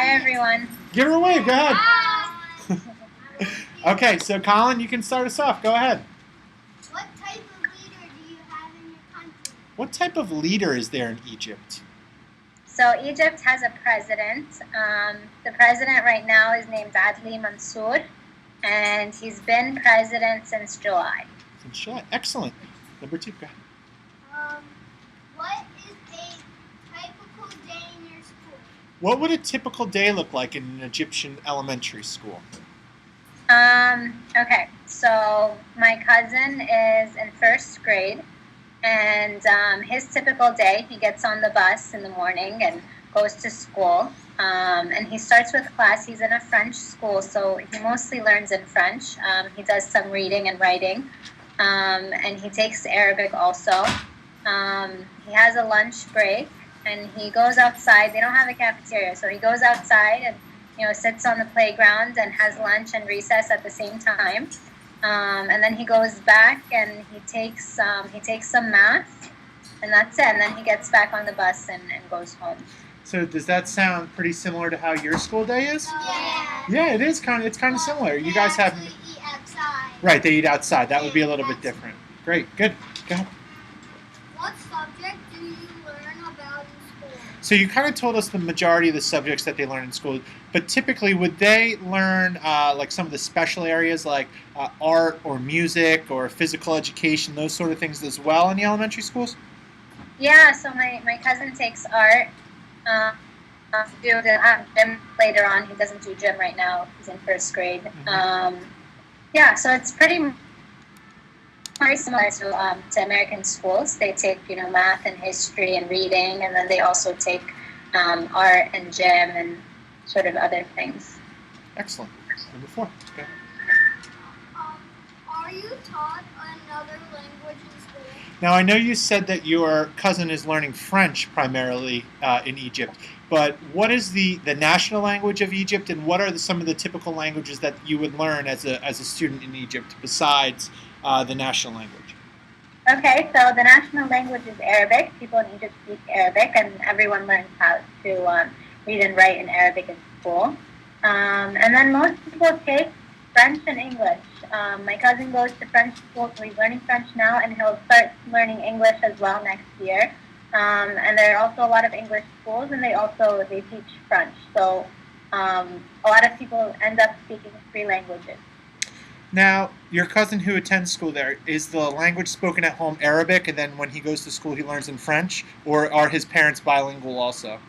Hi, everyone. Give her a wave. Go ahead. Hi. Okay, so Colin, you can start us off. Go ahead. What type of leader do you have in your country? What type of leader is there in Egypt? So Egypt has a president. The president right now is named Adli Mansour, and he's been president since July. Since July. Excellent. Number 2. Go ahead. What is a typical day in your school? What would a typical day look like in an Egyptian elementary school? Okay, so my cousin is in first grade, and his typical day, he gets on the bus in the morning and goes to school. And he starts with class. He's in a French school, so he mostly learns in French. He does some reading and writing, and he takes Arabic also. He has a lunch break, and he goes outside. They don't have a cafeteria, so he goes outside and sits on the playground and has lunch and recess at the same time. And then he goes back and he takes some math, and that's it. And then he gets back on the bus and goes home. So does that sound pretty similar to how your school day is? Yeah. Yeah, it is kind of. It's kind of similar. You guys have actually eat outside. right. They eat outside. That would be a little bit different. Great. Good. Go ahead. What subject do you learn about in school? So you kind of told us the majority of the subjects that they learn in school, but typically would they learn like some of the special areas like art or music or physical education, those sort of things as well in the elementary schools? Yeah. So my cousin takes art. Do the gym later on. He doesn't do gym right now. He's in first grade. Yeah. So it's very similar to American schools. They take math and history and reading, and then they also take art and gym and sort of other things. Excellent. Number 4. Okay. Are you taught another language in school? Now I know you said that your cousin is learning French primarily in Egypt, but what is the national language of Egypt, and what are some of the typical languages that you would learn as a student in Egypt besides the national language? Okay, so the national language is Arabic. People in Egypt speak Arabic, and everyone learns how to read and write in Arabic in school. And then most people take French and English. My cousin goes to French school, so he's learning French now, and he'll start learning English as well next year. And there are also a lot of English schools, and they teach French. So a lot of people end up speaking 3 languages. Now, your cousin who attends school there, is the language spoken at home Arabic, and then when he goes to school he learns in French, or are his parents bilingual also?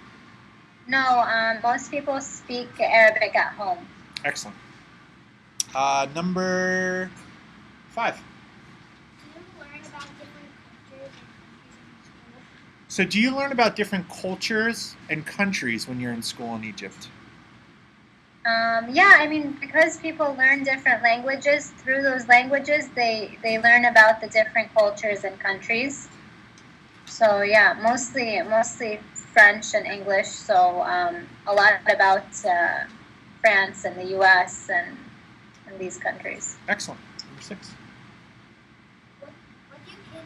No, most people speak Arabic at home. Excellent. Number 5. Do you learn about different cultures and countries in school? So do you learn about different cultures and countries when you're in school in Egypt? Yeah, I mean, because people learn different languages, through those languages, they learn about the different cultures and countries. So yeah, mostly French and English. So a lot about France and the U.S. and these countries. Excellent. Number 6. What do kids do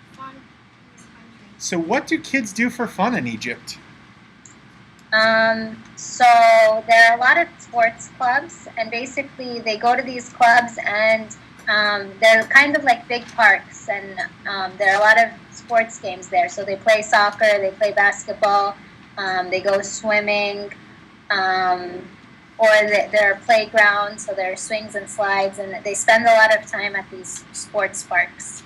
for fun in your country? So what do kids do for fun in Egypt? So there are a lot of sports clubs, and basically they go to these clubs, and they're kind of like big parks, and there are a lot of sports games there. So they play soccer, they play basketball, they go swimming, or there are playgrounds, so there are swings and slides, and they spend a lot of time at these sports parks.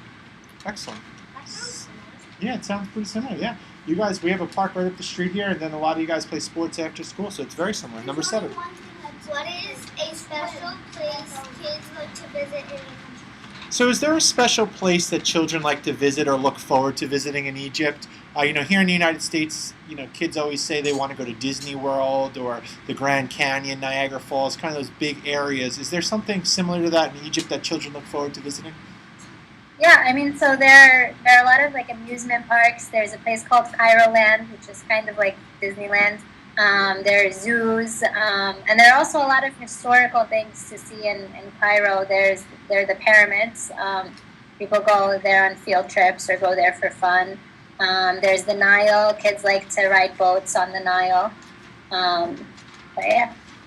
Excellent. That sounds similar. Yeah, it sounds pretty similar, yeah. You guys, we have a park right up the street here, and then a lot of you guys play sports after school, so it's very similar. Number 7. What is a special place kids like to visit in your country? So is there a special place that children like to visit or look forward to visiting in Egypt? Here in the United States, kids always say they want to go to Disney World or the Grand Canyon, Niagara Falls, kind of those big areas. Is there something similar to that in Egypt that children look forward to visiting? Yeah, I mean, so there are a lot of like amusement parks. There's a place called Cairo Land, which is kind of like Disneyland. There are zoos, and there are also a lot of historical things to see in Cairo. There are the pyramids. People go there on field trips or go there for fun. There's the Nile. Kids like to ride boats on the Nile.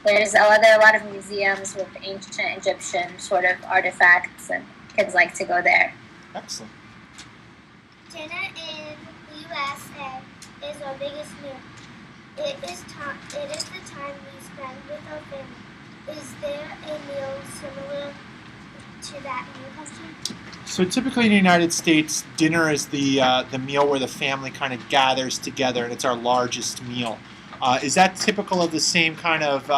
But yeah, there are a lot of museums with ancient Egyptian sort of artifacts, and kids like to go there. Excellent. Dinner in the USA is our biggest meal. It is the time we spend with our family. Is there a meal similar to that in your country? So typically in the United States, dinner is the meal where the family kind of gathers together, and it's our largest meal. Is that typical of the same kind of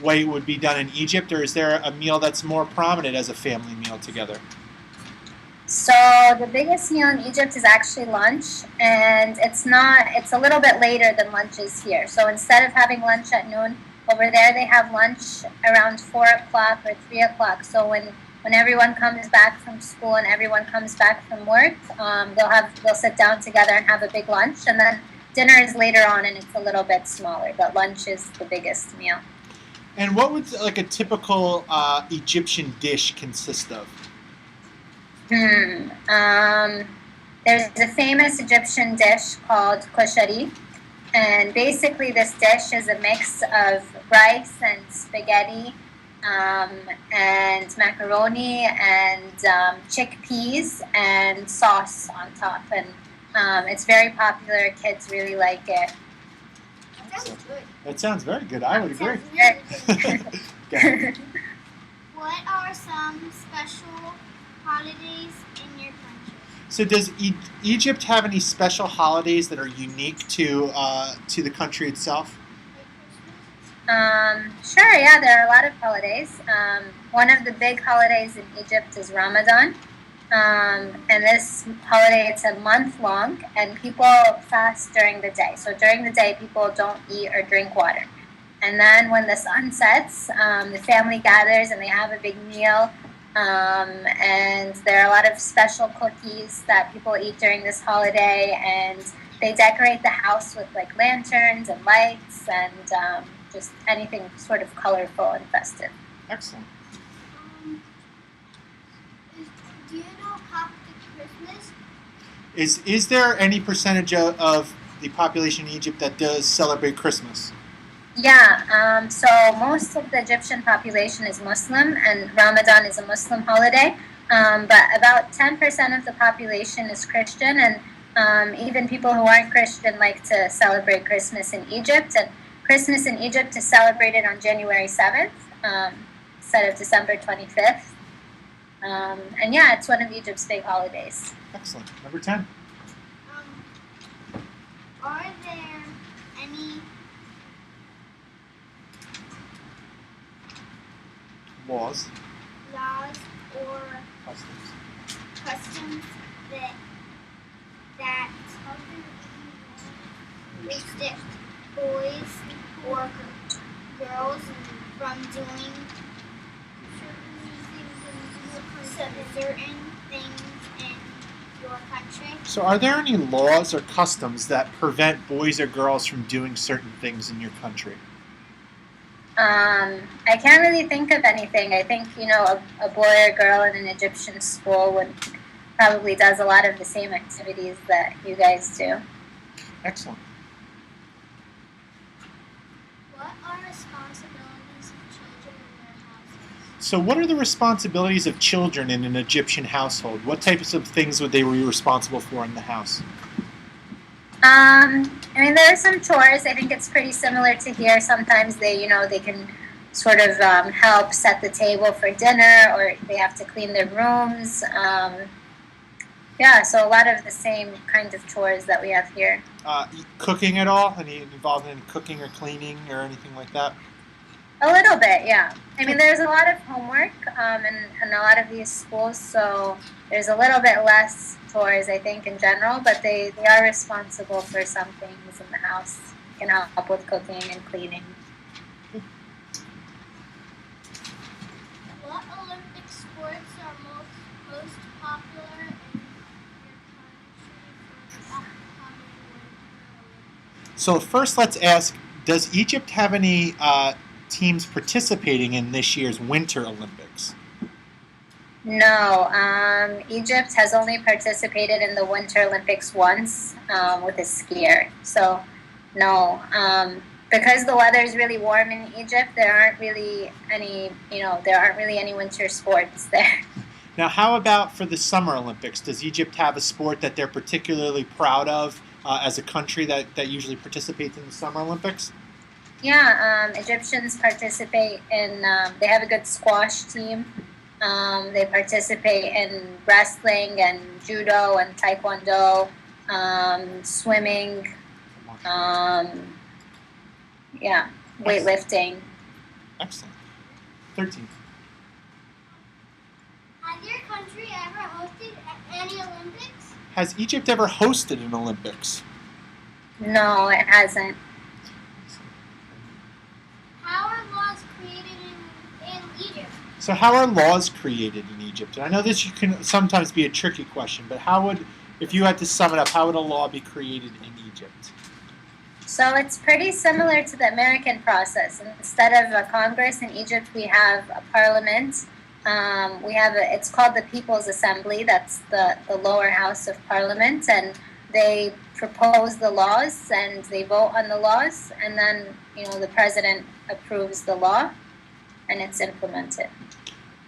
way it would be done in Egypt, or is there a meal that's more prominent as a family meal together? So the biggest meal in Egypt is actually lunch, and it's a little bit later than lunch is here. So instead of having lunch at noon, over there they have lunch around 4 o'clock or 3 o'clock. So when everyone comes back from school and everyone comes back from work, they'll sit down together and have a big lunch, and then dinner is later on and it's a little bit smaller, but lunch is the biggest meal. And what would like a typical Egyptian dish consist of? There's a famous Egyptian dish called koshari, and basically this dish is a mix of rice and spaghetti, and macaroni and chickpeas and sauce on top, and it's very popular. Kids really like it. That sounds good. That sounds very good. I would agree. Really What are some special holidays in your country? So does Egypt have any special holidays that are unique to the country itself? Sure, yeah, there are a lot of holidays. One of the big holidays in Egypt is Ramadan. And this holiday, it's a month long, and people fast during the day. So during the day, people don't eat or drink water. And then when the sun sets, the family gathers and they have a big meal. And there are a lot of special cookies that people eat during this holiday. And they decorate the house with like lanterns and lights and just anything sort of colorful and festive. Excellent. Do you know Coptic Christmas? Is there any percentage of the population in Egypt that does celebrate Christmas? Yeah, so most of the Egyptian population is Muslim, and Ramadan is a Muslim holiday. But about 10% of the population is Christian, and even people who aren't Christian like to celebrate Christmas in Egypt. And Christmas in Egypt is celebrated on January 7th instead of December 25th. And yeah, it's one of Egypt's big holidays. Excellent. Number 10. Are there any Laws. or customs that restrict boys or girls from doing certain things in your country? So are there any laws or customs that prevent boys or girls from doing certain things in your country? I can't really think of anything. I think, a boy or girl in an Egyptian school probably does a lot of the same activities that you guys do. Excellent. What are responsibilities of children in their houses? So what are the responsibilities of children in an Egyptian household? What types of things would they be responsible for in the house? There are some chores. I think it's pretty similar to here. Sometimes they can sort of help set the table for dinner, or they have to clean their rooms. So a lot of the same kind of chores that we have here. Cooking at all? Any involvement in cooking or cleaning or anything like that? A little bit, yeah. There's a lot of homework in a lot of these schools, so there's a little bit less chores, I think, in general, but they are responsible for some things in the house. Can help with cooking and cleaning. What Olympic sports are most popular in your country for the upcoming Winter Olympics? So first let's ask, does Egypt have any teams participating in this year's Winter Olympics? No, Egypt has only participated in the Winter Olympics once with a skier. So, no. because the weather is really warm in Egypt, there aren't really any winter sports there. Now, how about for the Summer Olympics? Does Egypt have a sport that they're particularly proud of as a country that usually participates in the Summer Olympics? Yeah, Egyptians participate in. They have a good squash team. They participate in wrestling and judo and taekwondo, swimming. Yeah, weightlifting. Excellent. 13. Has your country ever hosted any Olympics? Has Egypt ever hosted an Olympics? No, it hasn't. How are laws created in Egypt? So how are laws created in Egypt? And I know this can sometimes be a tricky question, but if you had to sum it up, how would a law be created in Egypt? So it's pretty similar to the American process. Instead of a Congress in Egypt, we have a parliament. It's called the People's Assembly. That's the lower house of parliament, and they propose the laws and they vote on the laws, and then the president approves the law, and it's implemented.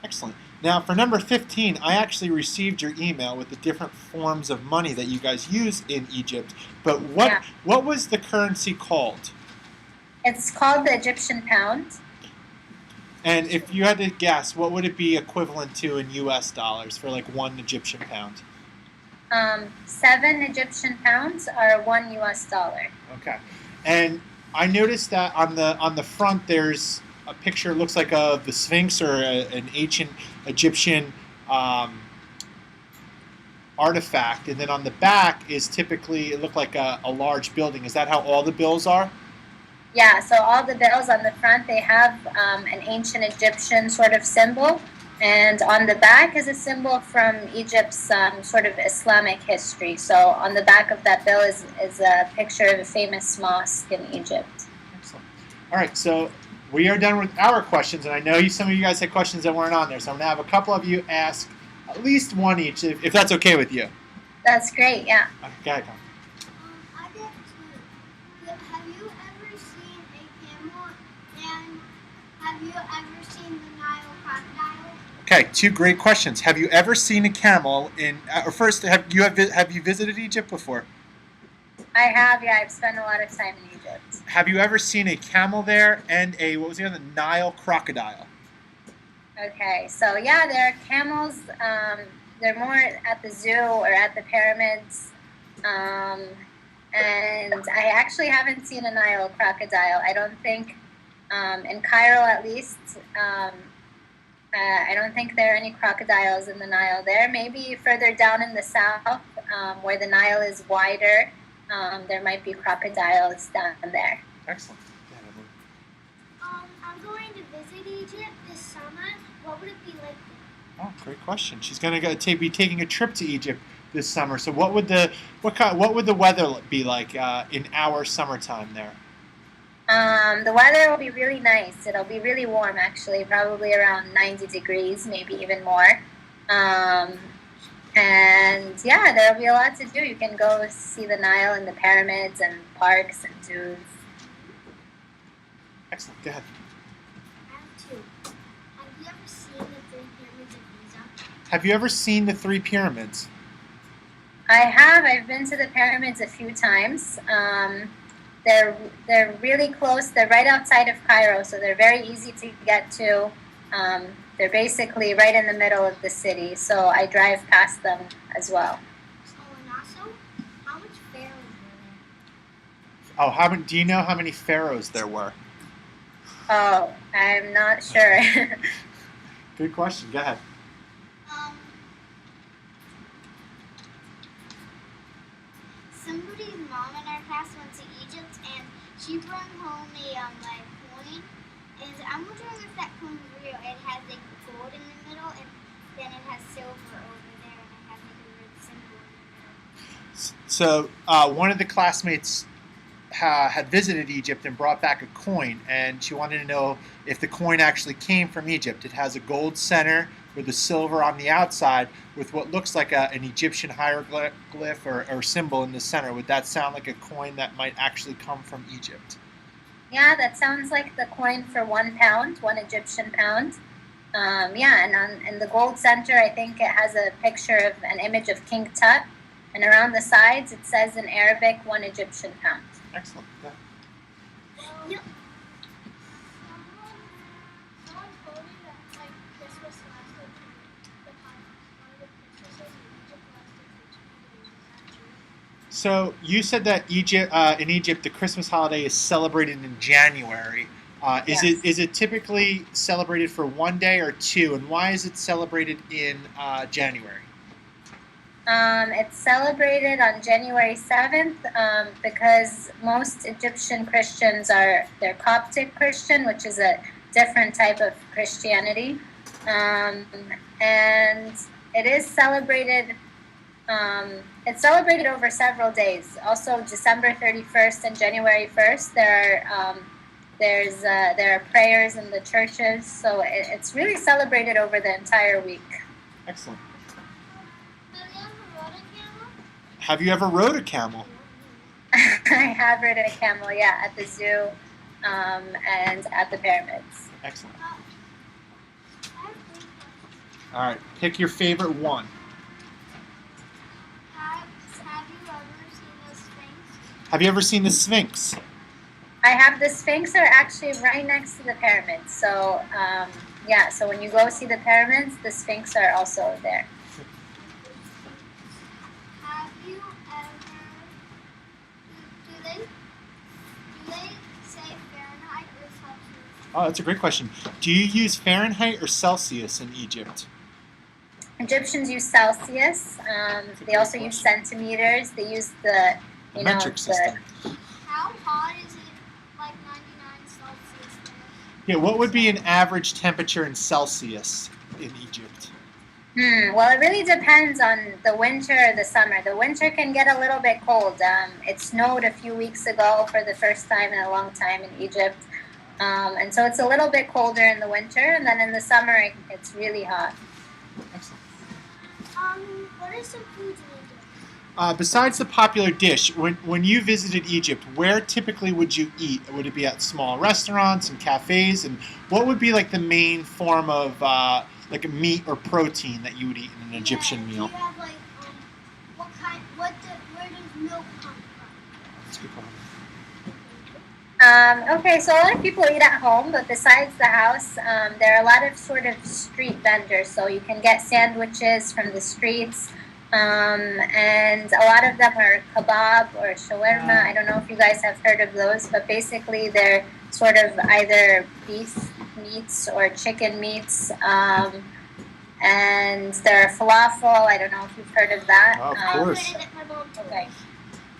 Excellent. Now, for number 15, I actually received your email with the different forms of money that you guys use in Egypt. But what was the currency called? It's called the Egyptian pound. And if you had to guess, what would it be equivalent to in U.S. dollars for like 1 Egyptian pound? 7 Egyptian pounds are $1 US. Okay. And I noticed that on the front there's a picture. It looks like of the Sphinx or an ancient Egyptian artifact, and then on the back is typically it looked like a large building. Is that how all the bills are? Yeah. So all the bills on the front, they have an ancient Egyptian sort of symbol, and on the back is a symbol from Egypt's sort of Islamic history. So on the back of that bill is a picture of a famous mosque in Egypt. Excellent. All right. So we are done with our questions, and I know some of you guys had questions that weren't on there, so I'm going to have a couple of you ask at least one each, if that's okay with you. That's great, yeah. Okay, go. I got two. Have you ever seen a camel, and have you ever seen the Nile crocodile? Okay, 2 great questions. Have you ever seen a camel or first, have you visited Egypt before? I have, yeah. I've spent a lot of time in Egypt. Have you ever seen a camel there and what was the other, Nile crocodile? Okay, so yeah, there are camels. They're more at the zoo or at the pyramids. And I actually haven't seen a Nile crocodile. I don't think, in Cairo at least, I don't think there are any crocodiles in the Nile there. Maybe further down in the south, where the Nile is wider, there might be crocodiles down there. Excellent. I'm going to visit Egypt this summer. What would it be like there? Oh, great question. She's going to be taking a trip to Egypt this summer. So what would the weather be like in our summertime there? The weather will be really nice. It'll be really warm, actually, probably around 90 degrees, maybe even more. And yeah, there'll be a lot to do. You can go see the Nile and the pyramids and parks and zoos. Excellent. Go ahead. I have two. Have you ever seen the 3 pyramids of Giza? Have you ever seen the 3 pyramids? I have. I've been to the pyramids a few times. They're really close. They're right outside of Cairo, so they're very easy to get to. They're basically right in the middle of the city, so I drive past them as well. Oh, and also, how much pharaohs were there? Oh, do you know how many pharaohs there were? Oh, I'm not sure. Good question. Go ahead. Somebody's mom in our class went to Egypt, and she brought home a coin. And I'm wondering if that coin's real. It has like gold in the middle, and then it has silver over there, and it has like a red symbol in the middle. So one of the classmates had visited Egypt and brought back a coin, and she wanted to know if the coin actually came from Egypt. It has a gold center with a silver on the outside with what looks like an Egyptian hieroglyph or symbol in the center. Would that sound like a coin that might actually come from Egypt? Yeah, that sounds like the coin for £1, 1 Egyptian pound. Yeah, and in the gold center, I think it has a picture of an image of King Tut, and around the sides it says in Arabic 1 Egyptian pound. Excellent. Yeah. No. Someone told me that like Christmas lasted for one of the Christmases in Egypt lasted for 2 days. Is that true? So you said that in Egypt, the Christmas holiday is celebrated in January. Yes. Is it typically celebrated for one day or two, and why is it celebrated in January? It's celebrated on January 7th because most Egyptian Christians they're Coptic Christian, which is a different type of Christianity. And it is celebrated, it's celebrated over several days. Also, December 31st and January 1st, there are prayers in the churches, so it's really celebrated over the entire week. Excellent. Have you ever rode a camel? Have you ever rode a camel? I have ridden a camel, yeah, at the zoo and at the pyramids. Excellent. I have 3 questions. All right, pick your favorite one. Have you ever seen a sphinx? Have you ever seen the Sphinx? I have the Sphinx are actually right next to the pyramids. So, yeah, so when you go see the pyramids, the Sphinx are also there. Have you ever do they say Fahrenheit or Celsius? Oh, that's a great question. Do you use Fahrenheit or Celsius in Egypt? Egyptians use Celsius. They also use centimeters. They use the, The metric system. How hot is it? Like 99 Celsius there. Yeah, what would be an average temperature in Celsius in Egypt? Well, it really depends on the winter or the summer. The winter can get a little bit cold. It snowed a few weeks ago for the first time in a long time in Egypt. And so it's a little bit colder in the winter, and then in the summer it's really hot. Excellent. What are some foods in Egypt? Besides the popular dish, when you visited Egypt, where typically would you eat? Would it be at small restaurants and cafes? And what would be like the main form of like a meat or protein that you would eat in an Egyptian meal? Do you have like where does milk come from? That's a good question. Okay, so a lot of people eat at home, but besides the house, there are a lot of sort of street vendors. So you can get sandwiches from the streets, and a lot of them are kebab or shawarma. I don't know if you guys have heard of those, but basically they're sort of either beef meats or chicken meats. And there are falafel. I don't know if you've heard of that. Oh, of course. Okay.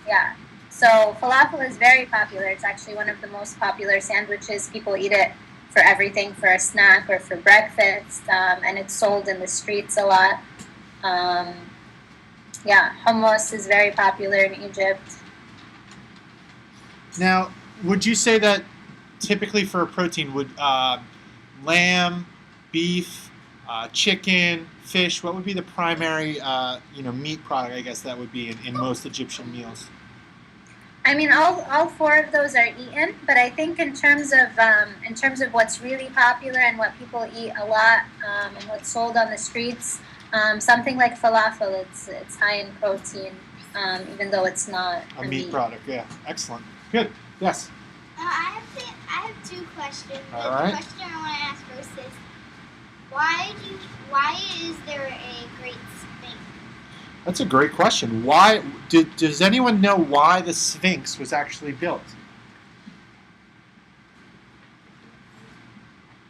Yeah. So falafel is very popular. It's actually one of the most popular sandwiches. People eat it for everything, for a snack or for breakfast, and it's sold in the streets a lot. Yeah, hummus is very popular in Egypt. Now, would you say that typically for a protein, would lamb, beef, chicken, fish, what would be the primary meat product, I guess that would be in most Egyptian meals? I mean, all 4 of those are eaten, but I think in terms of what's really popular and what people eat a lot, and what's sold on the streets, something like falafel, it's high in protein, even though it's not A meat product, yeah. Excellent. Good. Yes. I have 2 questions. All right. The question I want to ask first is, why is there a Great Sphinx? That's a great question. Why does anyone know why the Sphinx was actually built?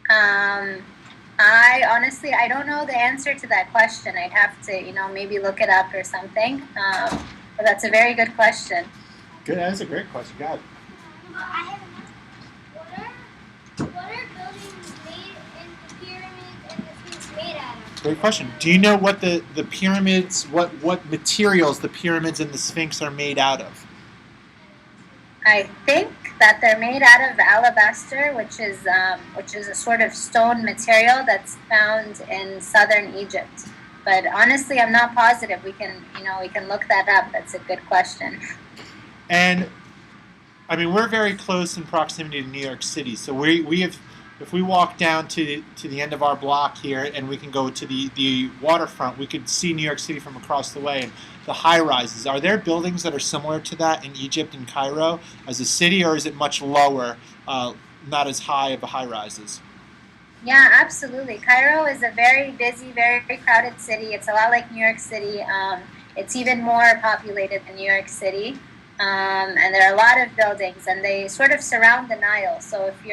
I don't know the answer to that question. I'd have to, maybe look it up or something. But that's a very good question. Good. That's a great question. God. I have what are buildings made in the pyramids and the Sphinx made out of? Great question. Do you know what the pyramids, what materials the pyramids and the Sphinx are made out of? I think that they're made out of alabaster, which is a sort of stone material that's found in southern Egypt. But honestly, I'm not positive. We can look that up. That's a good question. And I mean, we're very close in proximity to New York City, so we have. If we walk down to the end of our block here, and we can go to the waterfront, we could see New York City from across the way. And the high rises. Are there buildings that are similar to that in Egypt and Cairo as a city, or is it much lower, not as high of a high rises? Yeah, absolutely. Cairo is a very busy, very crowded city. It's a lot like New York City. It's even more populated than New York City, and there are a lot of buildings, and they sort of surround the Nile. So if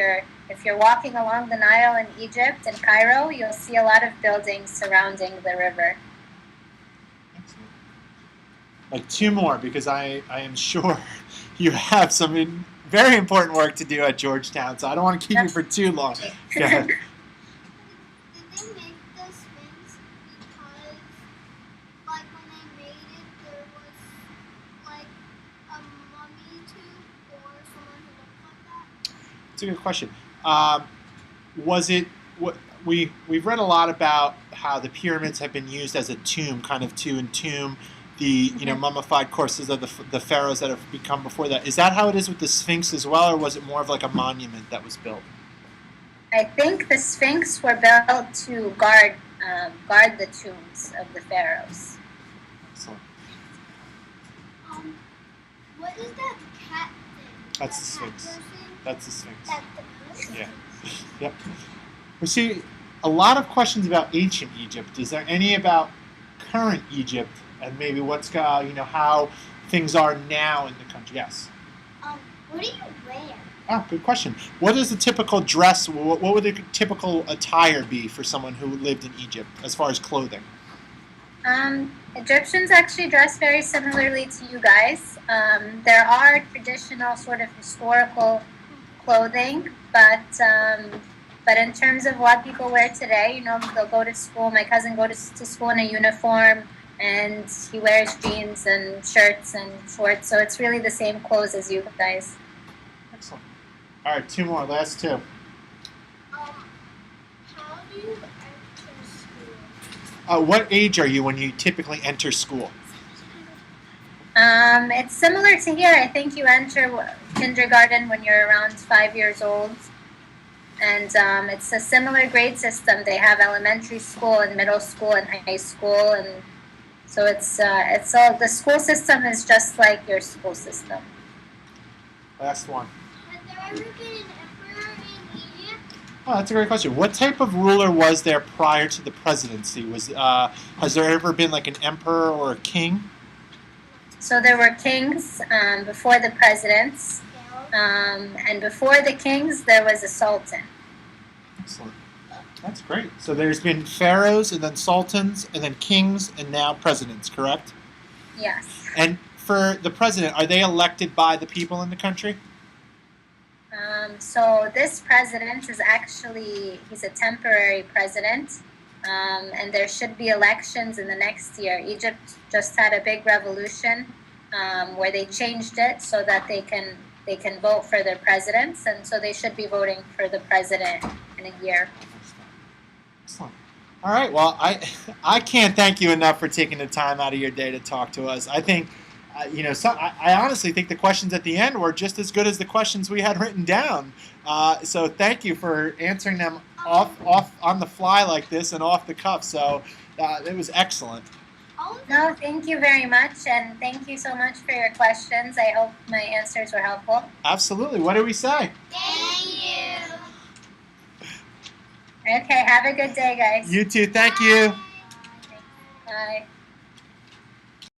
you're walking along the Nile in Egypt and Cairo, you'll see a lot of buildings surrounding the river. Excellent. Like two more, because I am sure you have some very important work to do at Georgetown, so I don't want to keep you for too long. Go ahead. Did they make the Sphinx because, like, when they made it, there was, like, a mummy too, or someone who looked like that? It's a good question. Was it what we've read a lot about how the pyramids have been used as a tomb, kind of to entomb the mummified corpses of the pharaohs that have become before that. Is that how it is with the Sphinx as well, or was it more of like a monument that was built? I think the Sphinx were built to guard the tombs of the pharaohs. Excellent. What is that cat thing? That's the That Sphinx. cat person? That's the Sphinx. That's the person? Yeah. Yep. We see a lot of questions about ancient Egypt. Is there any about current Egypt and maybe what's how things are now in the country? Yes. What do you wear? Oh, good question. What is the typical dress? What would the typical attire be for someone who lived in Egypt as far as clothing? Egyptians actually dress very similarly to you guys. There are traditional sort of historical clothing, but in terms of what people wear today, they'll go to school. My cousin goes to school in a uniform, and he wears jeans and shirts and shorts. So it's really the same clothes as you guys. Excellent. All right, two more. Last two. How do you enter school? What age are you when you typically enter school? It's similar to here. I think you enter kindergarten when you're around 5 years old. And it's a similar grade system. They have elementary school and middle school and high school, and so it's all the school system is just like your school system. Last one. Has there ever been an emperor in Egypt? Oh, that's a great question. What type of ruler was there prior to the presidency? Has there ever been like an emperor or a king? So there were kings before the presidents, and before the kings there was a sultan. Excellent. That's great. So there's been pharaohs and then sultans and then kings and now presidents, correct? Yes. And for the president, are they elected by the people in the country? So this president is he's a temporary president, and there should be elections in the next year. Egypt just had a big revolution where they changed it so that they can vote for their presidents, and so they should be voting for the president in a year. Excellent. All right. Well, I can't thank you enough for taking the time out of your day to talk to us. I think, I honestly think the questions at the end were just as good as the questions we had written down. So thank you for answering them off on the fly like this and off the cuff. So it was excellent. No, thank you very much, and thank you so much for your questions. I hope my answers were helpful. Absolutely. What do we say? Thank you. Okay, have a good day, guys. You too. Thank you. Bye.